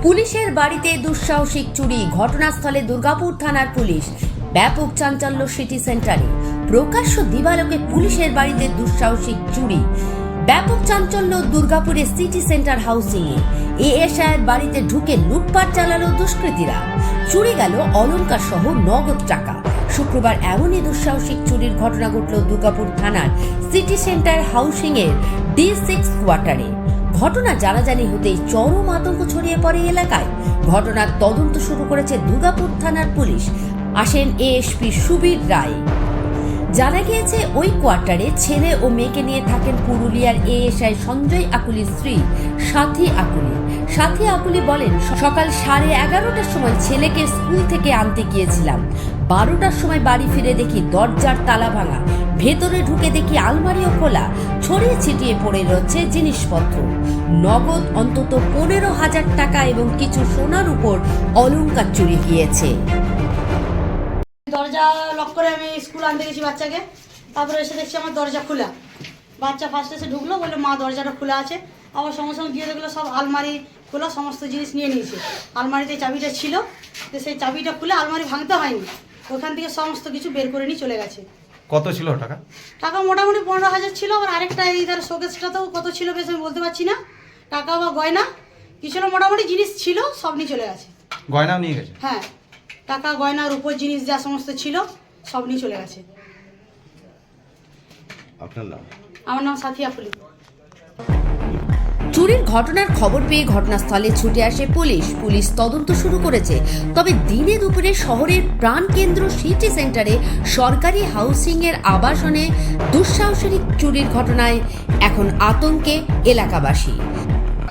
পুলিশের বাড়িতে দুঃসাহসিক চুরি, ঘটনাস্থলে দুর্গাপুর থানার পুলিশ। ব্যাপক চাঞ্চল্য সিটি সেন্টারে। প্রকাশ্য দিবালোকে পুলিশের বাড়িতে দুঃসাহসিক চুরি। ব্যাপক চাঞ্চল্য দুর্গাপুরের সিটি সেন্টার হাউসিং এ। এএসআইয়ের বাড়িতে ঢুকে লুটপাট চালালো দুষ্কৃতীরা। চুরি গেল অলংকার সহ নগদ টাকা। শুক্রবার এমনই দুঃসাহসিক চুরির ঘটনা ঘটল দুর্গাপুর থানার সিটি সেন্টার হাউসিং এর D6 কোয়ার্টারে। ঘটনা জানাজানি হতেই চরম আতঙ্ক ছড়িয়ে পড়ে এলাকায়। ঘটনার তদন্ত শুরু করেছে দুর্গাপুর থানার পুলিশ। আসেন এএসপি সুবীর রায়। জানা গিয়েছে ওই কোয়ার্টারে ছেলে ও মেয়েকে নিয়ে থাকেন পুরুলিয়ার এএসআই সঞ্জয় আকুলির স্ত্রী সাথী আকুলি। সাথী আকুলি বলেন, সকাল 11:30টার সময় ছেলেকে স্কুল থেকে আনতে গিয়েছিলাম। 12টার সময় বাড়ি ফিরে দেখি দরজার তালা ভাঙা। ভেতরে ঢুকে দেখি আলমারিও খোলা। ছড়িয়ে ছিটিয়ে পড়ে রয়েছে জিনিসপত্র। নগদ অন্তত 15,000 টাকা এবং কিছু সোনার উপর অলংকার চুরি গিয়েছে। দরজা লক করে আমি স্কুল আনতে গেছি বাচ্চাকে। তারপরে এসে দেখছি আমার দরজা খোলা। বাচ্চা ফার্স্ট এসে ঢুকলো, বললো মা দরজাটা খোলা আছে। আবার সঙ্গে সঙ্গে গিয়ে দেখলো সব আলমারি খোলা, সমস্ত জিনিস নিয়ে নিয়েছে। আলমারিতে চাবিটা ছিল, তো সেই চাবিটা খুলে আলমারি ভাঙতে হয়নি, ওখান থেকে সমস্ত কিছু বের করে নিয়ে চলে গেছে। কত ছিল টাকা? টাকা মোটামুটি 15,000 ছিল। আর আরেকটা এই ধর শোকেসটাতেও কত ছিল বেশ আমি বলতে পারছি না। টাকা বা গয়না কি ছিল, মোটামুটি জিনিস ছিল, সব নিয়ে চলে গেছে। গয়নাও নিয়ে গেছে? হ্যাঁ, টাকা গয়নার উপর জিনিস যা সমস্ত ছিল সব নিয়ে চলে গেছে। আপনার নাম? আমার নাম সাথী আকুলি। চুরির ঘটনার খবর পেয়ে ঘটনাস্থলে ছুটে আসে পুলিশ। পুলিশ তদন্ত শুরু করেছে। তবে দিনে দুপুরে শহরের প্রাণকেন্দ্র সিটি সেন্টারে সরকারি হাউসিং এর আবাসনে দুঃসাহসিক চুরির ঘটনায় এখন আতঙ্কে এলাকাবাসী।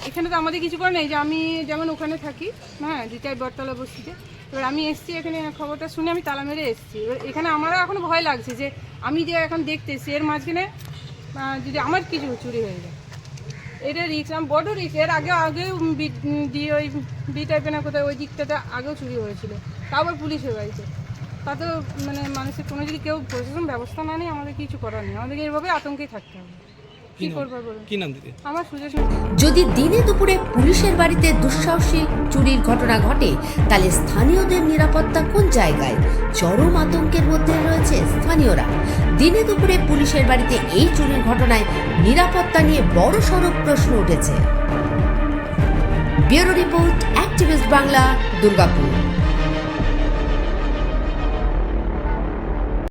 এখানে তো আমাদের কিছু করে নেই, যে আমি যেমন ওখানে থাকি, হ্যাঁ, দ্বিতীয় বটতলা বস্তিতে। এবার আমি এসছি এখানে, খবরটা শুনে আমি তালা মেরে এসছি। এবার এখানে আমারও এখন ভয় লাগছে যে আমি যে এখন দেখতে এসছি এর মাঝখানে যদি আমার কিছু চুরি হয়ে যায়, এটা রিক্স, আমি বড় রিক্স। এর আগেও দিয়ে ওই বি টাইপের না কোথায় ওই দিকটাতে আগেও চুরি হয়েছিল, তাও আবার পুলিশ হয়ে গেছে। তাতেও মানে মানুষের কোনো যদি কেউ প্রশাসন ব্যবস্থা না নেই, আমাদের কিছু করার নেই, আমাদেরকে এইভাবে আতঙ্কেই থাকতে হবে। কি করবো বলুন? কি নাম দিদি? আমার সুজেশ। যদি দিনে দুপুরে পুলিশের বাড়িতে দুঃসাহসিক চুরির ঘটনা ঘটে, তাহলে স্থানীয়দের নিরাপত্তা কোন জায়গায়? চরম আতঙ্কের মধ্যে রয়েছে স্থানীয়রা। দিনে দুপুরে পুলিশের বাড়িতে এই চুরির ঘটনায় নিরাপত্তা নিয়ে বড়সড় প্রশ্ন উঠেছে। Bureau report, activist Bangla, Durgapur.